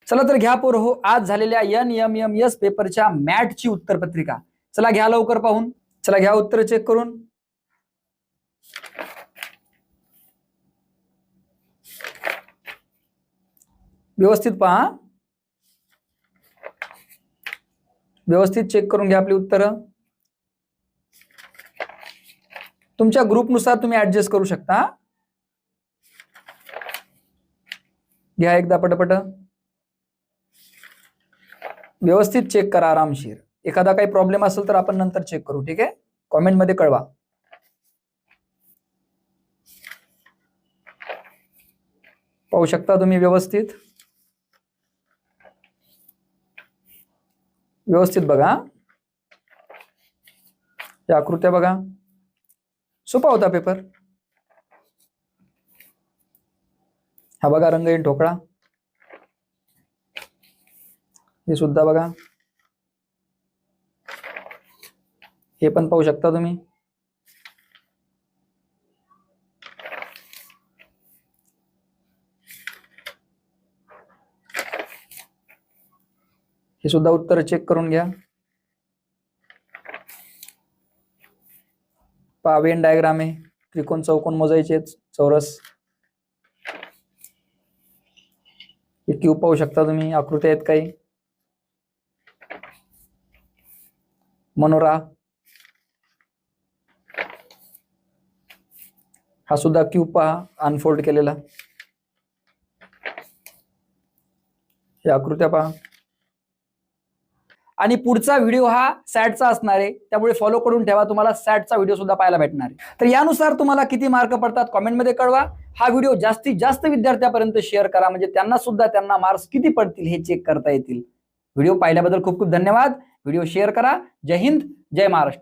चला तर घ्या पोर हो आज झालेल्या NMMS पेपरच्या मॅथची उत्तरपत्रिका. चला घ्या लवकर पाहून. चला घ्या उत्तर चेक करून. व्यवस्थित पहा, व्यवस्थित चेक करून घ्या आपली उत्तरं. तुमच्या ग्रुपनुसार तुम्ही ऍडजस्ट करू शकता. घ्या एकदा पटपट, व्यवस्थित चेक करा आरामशीर. एखादा काही प्रॉब्लेम असेल तर आपण नंतर चेक करू, ठीक आहे? कॉमेंट मध्ये कळवा. पाहू शकता तुम्ही व्यवस्थित, व्यवस्थित बघा. या आकृत्या बघा, सोपा होता पेपर. हा बघा रंगहीन ठोकळा, हे सुद्धा बघा, हे पण पाहू शकता तुम्ही. हे सुद्धा उत्तर चेक करून घ्या. पहा वेन डायग्राम आहे, त्रिकोण चौकोन मोजायचे, चौरस. हे क्यूब पाहू शकता तुम्ही, आकृत्या आहेत काही. मनोरा, हा सुद्धा क्यूब पहा अनफोल्ड केलेला. हे आकृत्या पहा. आणि पुढचा व्हिडिओ हा सॅटचा असणार आहे, त्यामुळे फॉलो करून ठेवा, तुम्हाला सॅटचा व्हिडिओ सुद्धा पाहायला भेटणार आहे. तर यानुसार तुम्हाला किती मार्क पडतात कॉमेंटमध्ये कळवा. हा व्हिडिओ जास्तीत जास्त विद्यार्थ्यांपर्यंत शेअर करा, म्हणजे त्यांना मार्क्स किती पडतील हे चेक करता येतील. व्हिडिओ पाहिल्याबद्दल खूप खूप धन्यवाद. व्हिडिओ शेअर करा. जय हिंद, जय महाराष्ट्र.